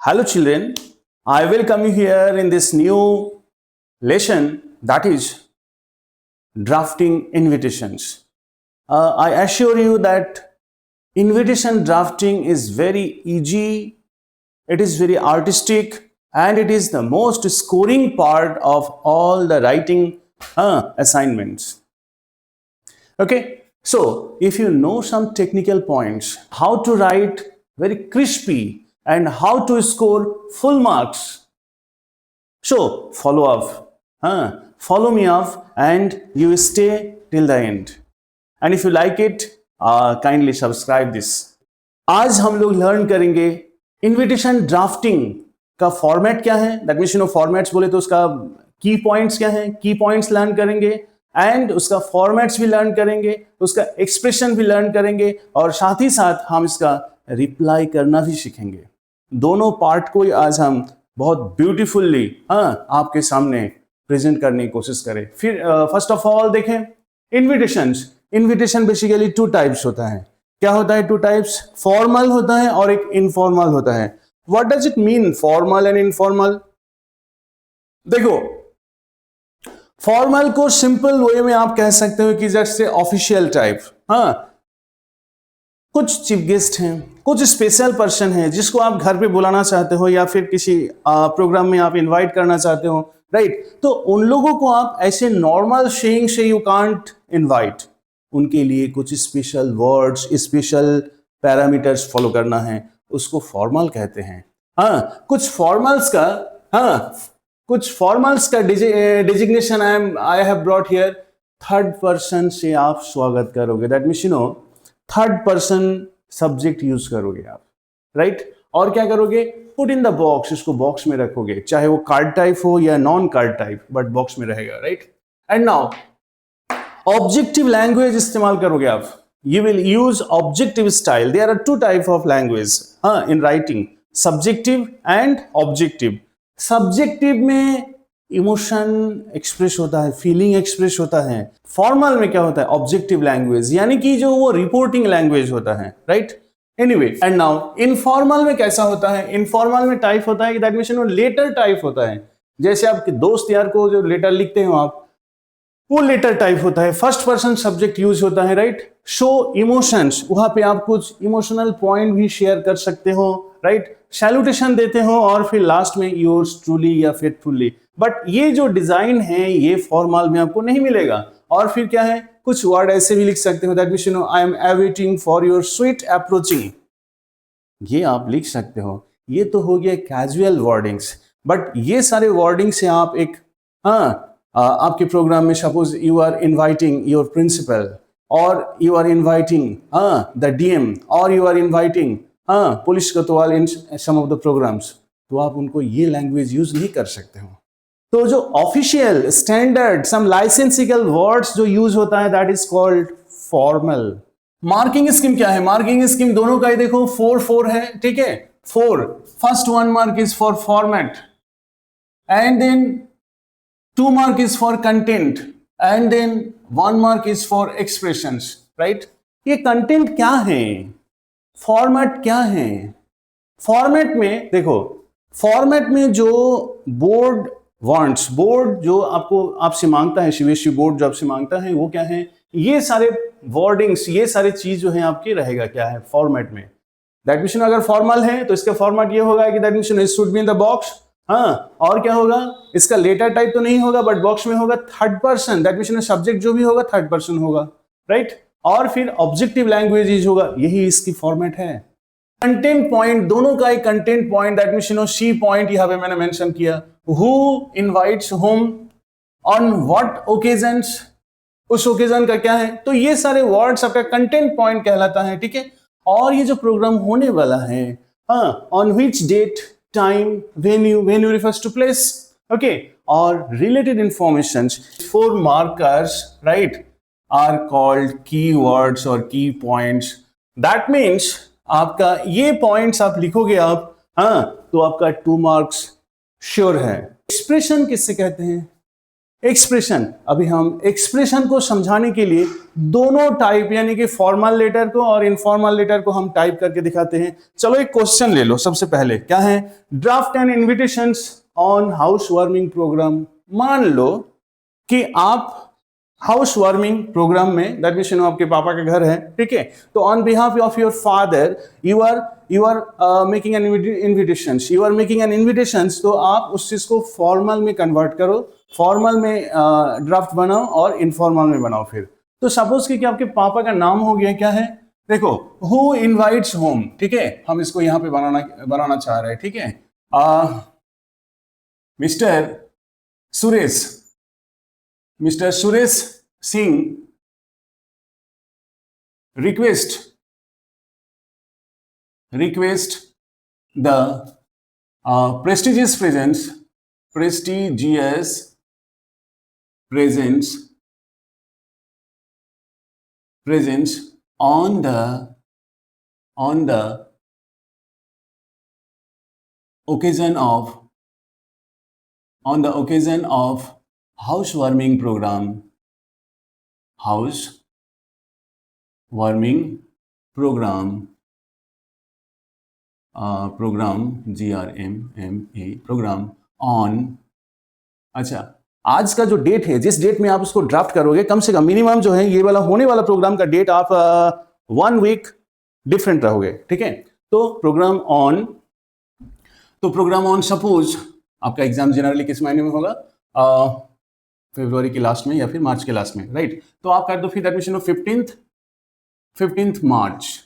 Hello children, I welcome you here in this new lesson, that is drafting invitations. I assure you that invitation drafting is very easy, it is very artistic, and it is the most scoring part of all the writing assignments. Okay, so if you know some technical points, how to write very crispy and how to score full marks, so follow me up and you stay till the end. And if you like it, kindly subscribe this. आज हम लोग learn करेंगे invitation drafting का format क्या है, that means formats बोले तो उसका की पॉइंट्स क्या है, की पॉइंट्स लर्न करेंगे एंड उसका फॉर्मेट्स भी लर्न करेंगे, उसका एक्सप्रेशन भी लर्न करेंगे और साथ ही साथ हम इसका रिप्लाई करना भी सीखेंगे। दोनों पार्ट को आज हम बहुत ब्यूटीफुल्ली आपके सामने प्रेजेंट करने की कोशिश करें। फिर फर्स्ट ऑफ ऑल देखें इनविटेशन बेसिकली टू टाइप्स होता है। क्या होता है? टू टाइप्स, फॉर्मल होता है और एक इनफॉर्मल होता है। What does it mean formal and informal? देखो, फॉर्मल को सिंपल वे में आप कह सकते हो कि जैसे ऑफिशियल टाइप, कुछ चीफ गेस्ट हैं, कुछ स्पेशल पर्सन हैं जिसको आप घर पे बुलाना चाहते हो या फिर किसी प्रोग्राम में आप इनवाइट करना चाहते हो, राइट? तो उन लोगों को आप ऐसे नॉर्मल सेइंग से यू कांट इनवाइट, उनके लिए कुछ special words, special parameters follow करना है, उसको फॉर्मल कहते हैं। कुछ फॉर्मल्स का designation I have brought here. Third person से आप स्वागत करोगे, that means third person subject use करोगे आप, राइट? और क्या करोगे? पुट इन द बॉक्स, इसको बॉक्स में रखोगे, चाहे वो कार्ड टाइप हो या non card type, but box में रहेगा, right? And now objective language इस्तेमाल करोगे आप। You will use objective style. There are two type of language in writing, subjective and objective. Subjective में इमोशन एक्सप्रेस होता है, फीलिंग एक्सप्रेस होता है। फॉर्मल में क्या होता है? ऑब्जेक्टिव लैंग्वेज, यानी कि जो वो रिपोर्टिंग लैंग्वेज होता है, right? Anyway, and now informal में कैसा होता है? इनफॉर्मल में टाइप होता है कि दैट मींस लेटर टाइप होता है। जैसे आपके दोस्त यार को जो लेटर लिखते हो आप, वो लेटर टाइप होता है, फर्स्ट पर्सन सब्जेक्ट यूज होता है, राइट? शो इमोशंस, वहां पे आप कुछ इमोशनल पॉइंट भी शेयर कर सकते हो, राइट? सैल्यूटेशन देते हो और फिर लास्ट में योर्स ट्रूली या फेथफुली। बट ये जो डिजाइन है ये फॉर्मल में आपको नहीं मिलेगा। और फिर क्या है? कुछ वर्ड ऐसे भी लिख सकते हो, that means I am awaiting for your sweet approaching, ये आप लिख सकते हो। ये तो हो गया कैजुअल वर्डिंग्स, बट ये सारे वर्डिंग से आप एक आपके प्रोग्राम में suppose you are inviting your principal और you are inviting the DM और यू आर इनवाइटिंग पुलिस कोतवाल in some of the programmes, तो आप उनको ये लैंग्वेज यूज नहीं कर सकते हो। तो जो ऑफिशियल स्टैंडर्ड सम लाइसेंसिकल वर्ड्स जो यूज होता है that is called formal. Marking scheme क्या है? मार्किंग स्कीम दोनों का ही देखो 4-4 है, ठीक है? 4, first 1 mark is for format and then 2 mark is for content and then 1 mark is for expressions, right? ये कंटेंट क्या है, फॉर्मेट क्या है? फॉर्मेट में देखो, फॉर्मेट में जो बोर्ड वांट्स, बोर्ड जो आपसे मांगता है, सीबीएसई बोर्ड जो आपसे मांगता है वो क्या है? ये सारे वर्डिंग्स, ये सारे चीज जो है आपकी रहेगा क्या है फॉर्मेट में। दैट मींस अगर फॉर्मल है तो इसका फॉर्मेट ये होगा कि that means it should be in the box. और क्या होगा? इसका लेटर टाइप तो नहीं होगा बट बॉक्स में होगा third person, that means subject जो भी होगा थर्ड पर्सन होगा, राइट? और फिर ऑब्जेक्टिव लैंग्वेज यूज होगा, यही इसकी फॉर्मेट है। कंटेंट पॉइंट, दोनों का एक content point, that means C point यहां पे मैंने मेंशन किया, who invites home on what occasions, उस ओकेजन का क्या है? तो ये सारे वर्ड्स आपका कंटेंट पॉइंट कहलाता है, ठीक है? और ये जो प्रोग्राम होने वाला है, on which date, time, venue refers to place, okay? और related informations, 4 markers, right, are called keywords और की पॉइंट्स। दैट मीन्स आपका ये पॉइंट्स आप लिखोगे आप, तो आपका 2 मार्क्स श्योर है। एक्सप्रेशन किससे कहते हैं? एक्सप्रेशन, अभी हम एक्सप्रेशन को समझाने के लिए दोनों टाइप यानी कि फॉर्मल लेटर को और इनफॉर्मल लेटर को हम टाइप करके दिखाते हैं। चलो एक क्वेश्चन ले लो सबसे पहले, क्या है? Draft and invitations on housewarming programme. मान लो कि आप हाउस वार्मिंग प्रोग्राम में, दैट मीन्स आपके पापा का घर है, ठीक है, तो on behalf of your father you are making an invitations, you are making an invitations, तो आप उस चीज को फॉर्मल में कन्वर्ट करो, फॉर्मल में ड्राफ्ट बनाओ और इनफॉर्मल में बनाओ। फिर तो सपोज कि आपके पापा का नाम हो गया, क्या है? देखो, हु इनवाइट्स होम, ठीक है, हम इसको यहां पे बनाना चाह रहे हैं, ठीक है। Mister Suresh, mister Suresh Singh request the prestigious presence on the occasion of housewarming program, programme on. अच्छा, आज का जो डेट है, जिस डेट में आप उसको ड्राफ्ट करोगे, कम से कम मिनिमम जो है ये वाला होने वाला प्रोग्राम का डेट आप 1 वीक डिफरेंट रहोगे, ठीक है। तो प्रोग्राम ऑन सपोज आपका एग्जाम जनरली किस महीने में होगा? फरवरी के लास्ट में या फिर मार्च के लास्ट में, राइट। तो आप कर दो फिर एडमिशन 15th मार्च,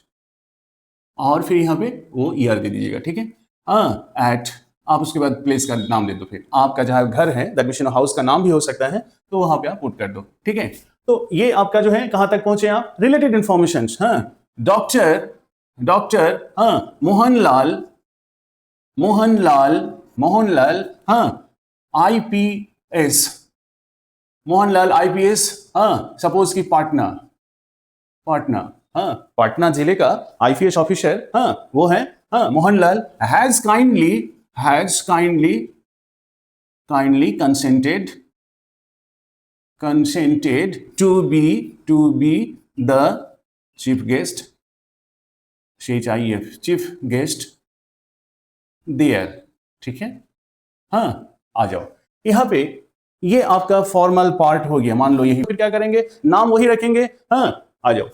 और फिर यहाँ पे वो ईयर दे दीजिएगा, ठीक है। एट, आप उसके बाद प्लेस का नाम दे दो, फिर आपका जहाँ घर है, दैट मीन्स हाउस का नाम भी हो सकता है, तो वहां पे आप पुट कर दो, ठीक है। तो ये आपका जो है कहां तक पहुंचे आप? Related information. हाँ, डॉक्टर मोहनलाल, हाँ, आईपीएस, मोहनलाल आईपीएस, हाँ, सपोज की पाटना, हाँ, पाटना जिले का आईपीएस ऑफिसर, हाँ, वो है, हाँ, Mohanlal has kindly consented to be the chief guest, chief guest there, ठीक है। हाँ, आ जाओ यहाँ पे, ये आपका फॉर्मल पार्ट हो गया, मान लो यही। फिर क्या करेंगे? नाम वही रखेंगे, हाँ, आ जाओ।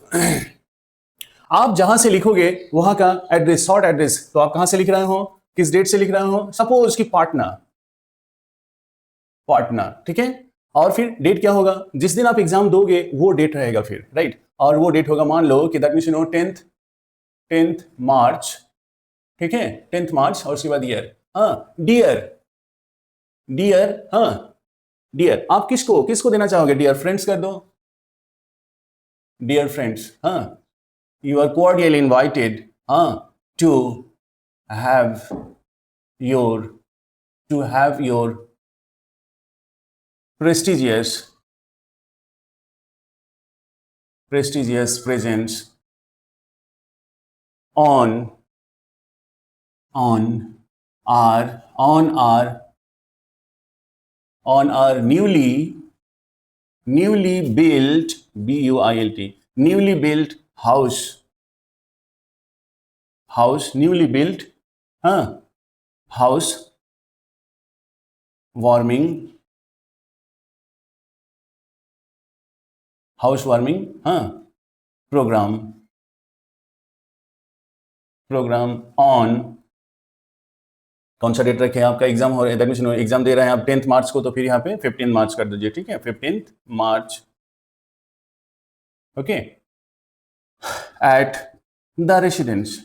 आप जहां से लिखोगे वहां का एड्रेस, शॉर्ट एड्रेस, तो आप कहां से लिख रहे हो, किस डेट से लिख रहे हो? सपोज कि पाटना, ठीक है। और फिर डेट क्या होगा? जिस दिन आप एग्जाम दोगे वो डेट रहेगा फिर, राइट। और वो डेट होगा, मान लो कि दैट मींस 10th मार्च, ठीक है, 10th मार्च, और उसके बाद ईयर, हाँ, डियर, हाँ, डियर, आप किसको देना चाहोगे? डियर फ्रेंड्स कर दो, डियर फ्रेंड्स, हाँ, you are cordially invited to have your prestigious presence on our newly built newly built house, newly built house warming program on, कौन सा डेट रखे? आपका एग्जाम हो रहा है, एग्जाम दे रहे हैं आप 10th मार्च को, तो फिर यहाँ पे 15 मार्च कर दीजिए, ठीक है, 15th March, okay, at the residence,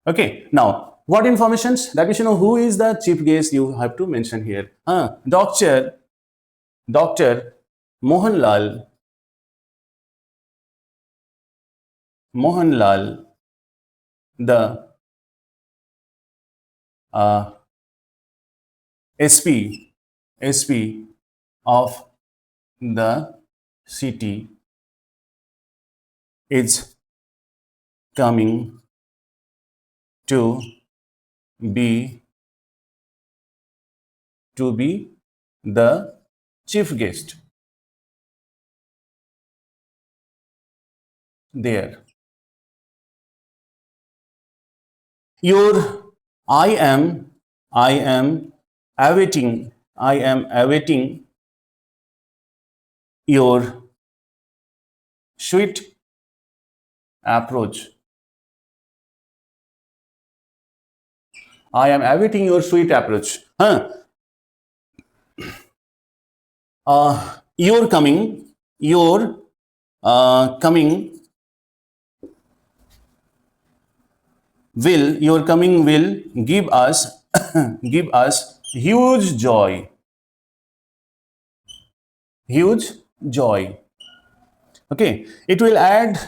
okay. Now what informations? That means who is the chief guest, you have to mention here. Dr. Mohanlal, the SP of the city is coming to be to be the chief guest there. Your I am awaiting your sweet approach. I am awaiting your sweet approach. Your coming will give us give us huge joy. Okay, it will add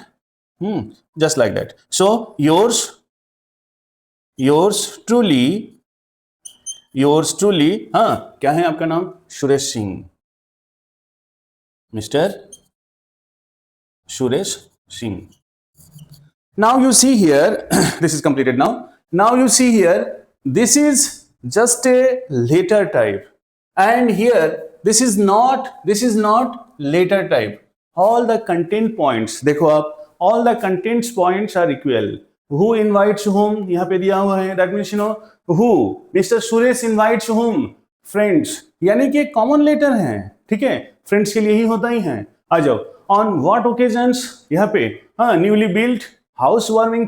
just like that. So yours truly क्या है आपका नाम? Suresh Singh, mister Suresh Singh. Now you see here, this is completed now. Now you see here, this is just a letter type, and here this is not letter type. All the content points, देखो आप, all the content points are equal. Who invites whom यहाँ पे दिया हुआ है. That means you know who. Mr. Suresh invites whom? Friends. यानी कि common letter है. ठीक है, फ्रेंड्स के लिए ही होता ही है. आ जाओ. On what occasions? यहाँ पे newly built housewarming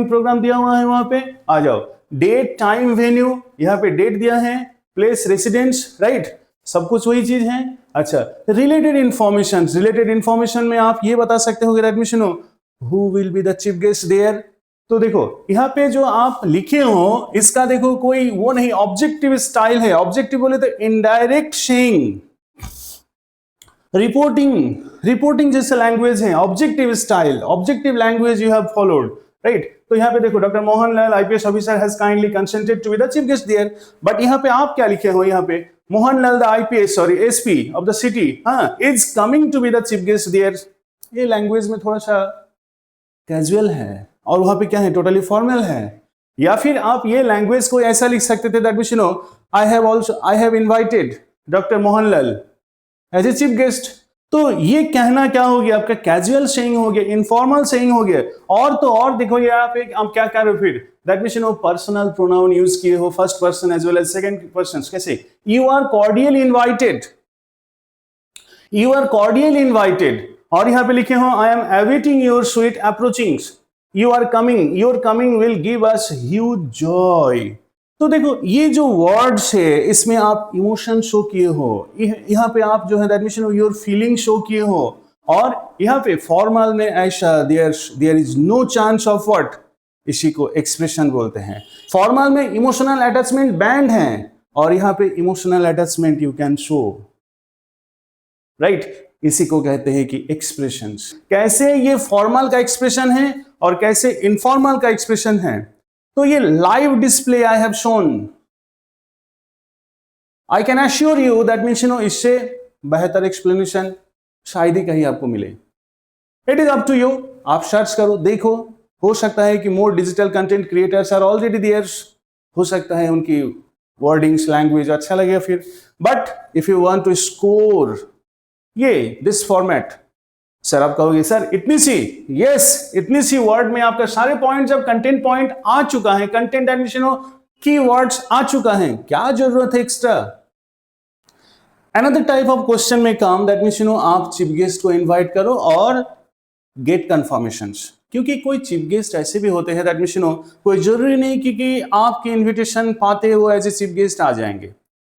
programme दिया हुआ है वहां पे. आ जाओ. डेट, टाइम, वेन्यू, यहाँ पे डेट दिया है. प्लेस, रेसिडेंस, राइट, सब कुछ वही चीज है. अच्छा, रिलेटेड इंफॉर्मेशन में आप ये बता सकते हो एडमिशन हो who will be the chief guest there. तो देखो यहाँ पे जो आप लिखे हो इसका देखो कोई वो नहीं, ऑब्जेक्टिव स्टाइल है. ऑब्जेक्टिव बोले तो इनडायरेक्ट सेइंग, रिपोर्टिंग जैसे लैंग्वेज है. Objective style, objective language you have followed, right. तो यहाँ पे देखो doctor Mohanlal IPS officer has kindly consented to be the chief guest there. But यहाँ पे आप क्या लिखे हो? यहाँ पे Mohanlal the IPS SP of the city is coming to be the chief guest there. ये लैंग्वेज में थोड़ा सा कैजुअल है और वहां पे क्या है, टोटली फॉर्मल है. या फिर आप ये लैंग्वेज को ऐसा लिख सकते थे that means you know I have invited doctor Mohanlal as a chief guest. तो ये कहना क्या हो गया आपका? कैजुअल सेइंग हो गया, इनफॉर्मल सेइंग हो गया. और तो और देखो ये आप क्या कर रहे हो फिर? That means you know personal pronoun use किए हो, first person as well as second person. कैसे? You are cordially invited. और यहां पे लिखे हो I am awaiting your sweet approachings. Your coming will give us huge joy. तो देखो ये जो वर्ड्स है इसमें आप इमोशन शो किए हो, यहाँ पे आप जो है that means your feeling show किए हो. और यहाँ पे फॉर्मल में ऐसा there is no chance of what, इसी को एक्सप्रेशन बोलते हैं. फॉर्मल में इमोशनल अटैचमेंट बैंड है और यहाँ पे emotional attachment you can show, right. इसी को कहते हैं कि एक्सप्रेशंस. कैसे ये फॉर्मल का एक्सप्रेशन है और कैसे इनफॉर्मल का एक्सप्रेशन है, तो ये live display I have shown. I can assure you that means you know इससे बेहतर एक्सप्लेनेशन शायद ही कहीं आपको मिले. It is up to you. आप सर्च करो, देखो. हो सकता है कि more digital content creators are already there. हो सकता है उनकी वर्डिंग्स लैंग्वेज अच्छा लगे फिर. But if you want to score ये दिस फॉर्मेट, सर आप कहोगे सर इतनी सी वर्ड में आपका सारे पॉइंट, जब कंटेंट पॉइंट आ चुका है, कंटेंट एडमिशन हो, कीवर्ड्स आ चुका है, क्या जरूरत है extra? Another type of question में काम दैट मींस यू नो आप चीफ गेस्ट को इनवाइट करो और गेट कंफर्मेशंस. क्योंकि कोई चीफ गेस्ट ऐसे भी होते हैं दैट मींस यू नो कोई जरूरी नहीं कि आपकी इन्विटेशन पाते वो एज ए चीफ गेस्ट आ जाएंगे.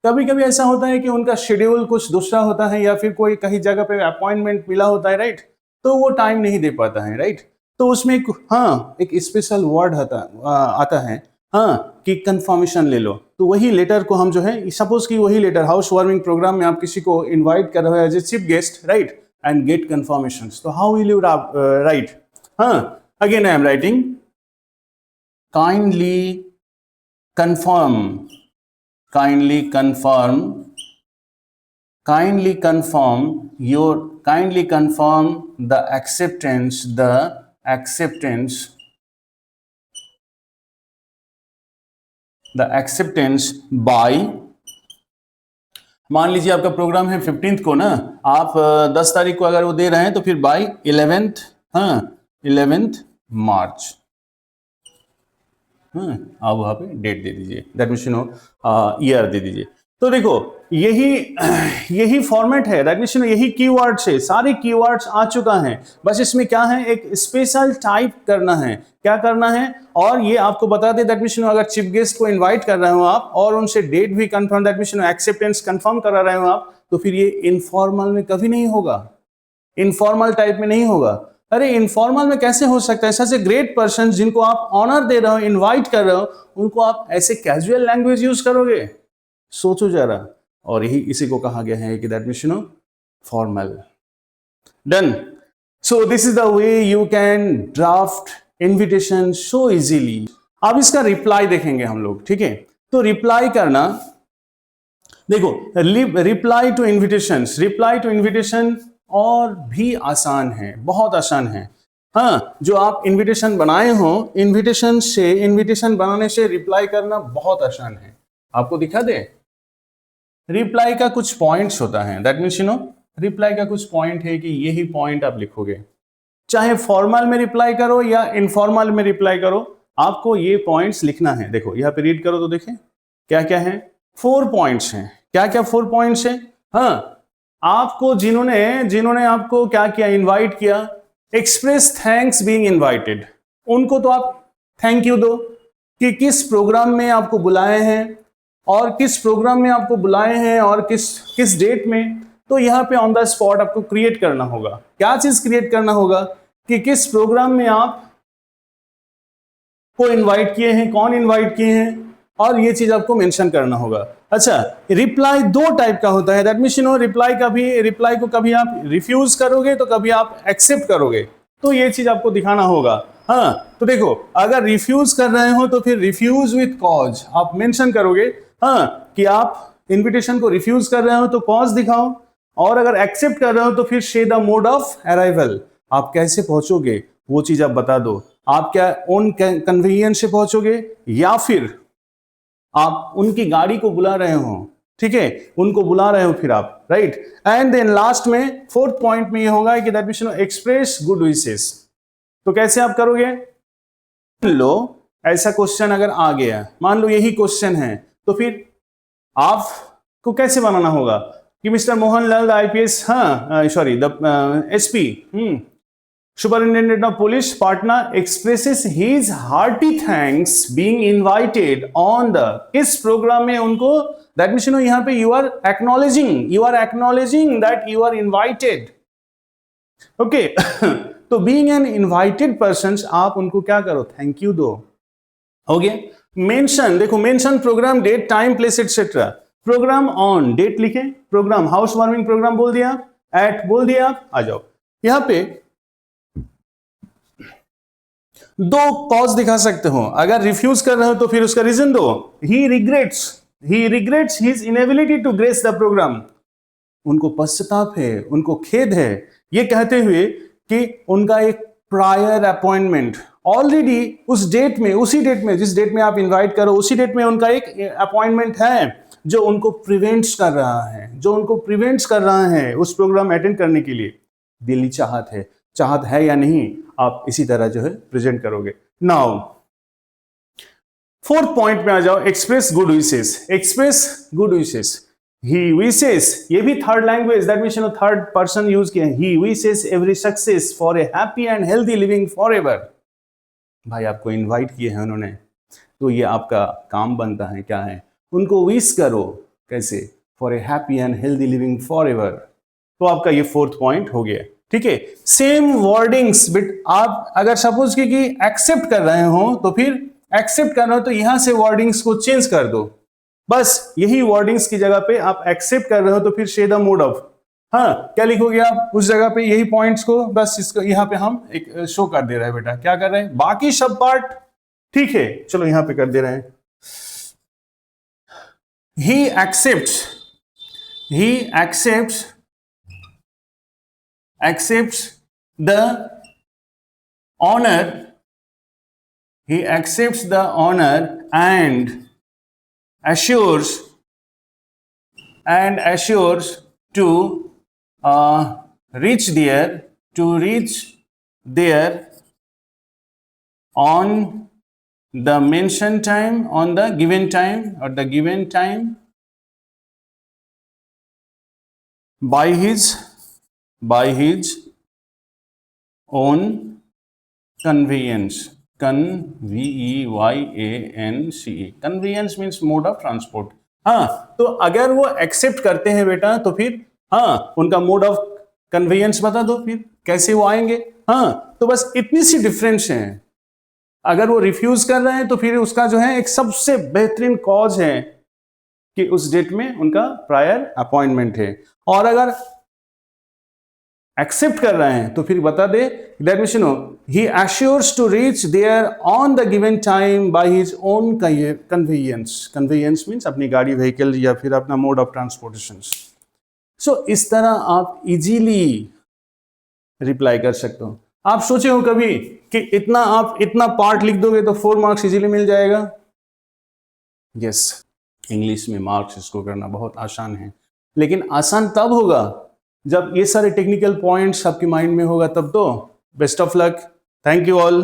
कभी कभी ऐसा होता है कि उनका शेड्यूल कुछ दूसरा होता है या फिर कोई कहीं जगह पे अपॉइंटमेंट मिला होता है, राइट. तो वो टाइम नहीं दे पाता है, राइट. तो उसमें एक स्पेशल वर्ड आता है कि कंफर्मेशन ले लो. तो वही लेटर को हम जो है, सपोज कि वही लेटर हाउस वार्मिंग प्रोग्राम में आप किसी को इनवाइट कर रहे हो as a chief guest, right, and get confirmations. तो how will you write? Again I am writing kindly confirm the acceptance the acceptance by, मान लीजिए आपका प्रोग्राम है 15th को ना, आप 10 तारीख को अगर वो दे रहे हैं तो फिर बाय 11th, हाँ 11th मार्च, हाँ आप वहां पे डेट दे दीजिए, that means you know year दे दीजिए। तो देखो यही यही फॉर्मेट है, दैट मीन्स यू नो यही कीवर्ड्स है, सारे कीवर्ड्स आ चुका है, बस इसमें क्या है, एक स्पेशल टाइप करना है, क्या करना है, और ये आपको बता दे, दैट मीन्स यू नो अगर चीफ गेस्ट को इनवाइट कर रहे हो आप और उनसे डेट भी confirm, that means you no acceptance confirm करा रहे हो आप, तो फिर ये इनफॉर्मल में कभी नहीं होगा, इनफॉर्मल टाइप में नहीं होगा। अरे इनफॉर्मल में कैसे हो सकता है, सच ए ग्रेट पर्सन जिनको आप ऑनर दे रहे हो, इनवाइट कर रहे हो, उनको आप ऐसे कैजुअल लैंग्वेज यूज करोगे, सोचो जरा। और यही इसी को कहा गया है कि that means you no formal. Done. So this is the way you can draft invitation so easily. अब इसका रिप्लाई देखेंगे हम लोग, ठीक है। तो रिप्लाई करना, देखो reply to invitation, reply to invitation और भी आसान है, बहुत आसान है। हाँ, जो आप इनविटेशन बनाए हो, इनविटेशन बनाने से रिप्लाई करना बहुत आसान है। आपको दिखा दे, रिप्लाई का कुछ पॉइंट्स होता है, that means you no reply का कुछ पॉइंट है कि यही पॉइंट आप लिखोगे, चाहे फॉर्मल में रिप्लाई करो या इनफॉर्मल में रिप्लाई करो, आपको ये पॉइंट्स लिखना है। देखो यहाँ पे रीड करो तो देखें क्या क्या है, 4 पॉइंट्स हैं। क्या क्या 4 पॉइंट्स हैं? हाँ, आपको जिन्होंने आपको क्या किया, इनवाइट किया, एक्सप्रेस थैंक्स बीइंग इनवाइटेड, उनको तो आप थैंक यू दो कि किस प्रोग्राम में आपको बुलाए हैं और किस प्रोग्राम में आपको बुलाए हैं और किस किस डेट में। तो यहाँ पे ऑन द स्पॉट आपको क्रिएट करना होगा, क्या चीज क्रिएट करना होगा कि किस प्रोग्राम में आप को इनवाइट किए हैं, कौन इनवाइट किए हैं, और ये चीज आपको मेंशन करना होगा। अच्छा, रिप्लाई 2 टाइप का होता है, that means you no reply को कभी आप रिफ्यूज करोगे तो कभी आप एक्सेप्ट करोगे, तो ये चीज आपको दिखाना होगा। हाँ, तो देखो अगर रिफ्यूज कर रहे हो तो फिर रिफ्यूज विथ कॉज आप मेंशन करोगे, हाँ कि आप इन्विटेशन को रिफ्यूज कर रहे हो तो कॉज दिखाओ, और अगर एक्सेप्ट कर रहे हो तो फिर शे द मोड ऑफ अराइवल, आप कैसे पहुंचोगे वो चीज आप बता दो। आप क्या ओन कन्वीनियंस से पहुंचोगे या फिर आप उनकी गाड़ी को बुला रहे हो, ठीक है, उनको बुला रहे हो फिर आप, राइट। एंड देन लास्ट में 4th पॉइंट में ये होगा कि that means express good wishes. तो कैसे आप करोगे, लो ऐसा क्वेश्चन अगर आ गया, मान लो यही क्वेश्चन है, तो फिर आपको कैसे बनाना होगा कि मिस्टर मोहन लाल आईपीएस, हाँ sorry the SP Superintendent of Police Patna expresses his hearty thanks being invited on the किस प्रोग्राम में उनको, that means you know यहाँ पे you are acknowledging that you are invited, okay तो being an invited persons आप उनको क्या करो, थैंक यू दो, हो गया। मेंशन, देखो mention programme date time place etcetera, programme on date लिखे, प्रोग्राम हाउस वार्मिंग प्रोग्राम बोल दिया, एट बोल दिया, आप आ जाओ। यहाँ पे 2 कॉज दिखा सकते हो, अगर रिफ्यूज कर रहे हो तो फिर उसका रीजन दो। He regrets his inability to grace the programme, उनको पश्चाताप है, उनको खेद है, ये कहते हुए कि उनका एक प्रायर अपॉइंटमेंट ऑलरेडी उस डेट में, उसी डेट में जिस डेट में आप इनवाइट करो, उसी डेट में उनका एक अपॉइंटमेंट है जो उनको प्रिवेंट्स कर रहा है उस प्रोग्राम अटेंड करने के लिए। दिली चाहत है या नहीं, आप इसी तरह जो है प्रेजेंट करोगे। नाउ 4th पॉइंट में आ जाओ, express good wishes. He wishes, ये भी third language, that means third person use किया है। He wishes every success for a happy and healthy living forever. भाई आपको इनवाइट किए हैं उन्होंने, तो ये आपका काम बनता है, क्या है, उनको विश करो, कैसे, for a happy and healthy living for ever. तो आपका ये 4th पॉइंट हो गया, ठीक है। सेम वर्डिंग्स, बट आप अगर सपोज कि एक्सेप्ट कर रहे हो तो फिर एक्सेप्ट कर रहे हो तो यहां से वर्डिंग्स को चेंज कर दो, बस यही वर्डिंग्स की जगह पे आप एक्सेप्ट कर रहे हो तो फिर शे द मोड ऑफ, हाँ क्या लिखोगे आप उस जगह पे, यही पॉइंट्स को बस इसको यहाँ पे हम एक शो कर दे रहे हैं। बेटा क्या कर रहे हैं, बाकी सब पार्ट ठीक है, चलो यहाँ पे कर दे रहे हैं। ही accepts the honor, and assures to reach there on the mentioned time, on the given time, or the given time by his own convenience. conveyance. convenience means mode of transport. हाँ, तो अगर वो एक्सेप्ट करते हैं बेटा तो फिर हाँ उनका मोड ऑफ कन्वेयंस बता दो, फिर कैसे वो आएंगे। हाँ, तो बस इतनी सी डिफरेंस है। अगर वो रिफ्यूज कर रहे हैं तो फिर उसका जो है एक सबसे बेहतरीन कॉज है कि उस डेट में उनका प्रायर अपॉइंटमेंट है, और अगर एक्सेप्ट कर रहे हैं तो फिर बता दे that means you know he assures to reach there on the given time by his own convenience. Convenience means अपनी गाड़ी, व्हीकल या फिर अपना मोड ऑफ ट्रांसपोर्टेशन। सो इस तरह आप इजीली रिप्लाई कर सकते हो। आप सोचे हो कभी कि आप इतना पार्ट लिख दोगे तो 4 मार्क्स इजीली मिल जाएगा? यस, इंग्लिश में मार्क्स इसको करना बहुत आसान है, लेकिन आसान तब होगा जब ये सारे टेक्निकल पॉइंट्स आपके माइंड में होगा तब। तो best of luck, thank you all.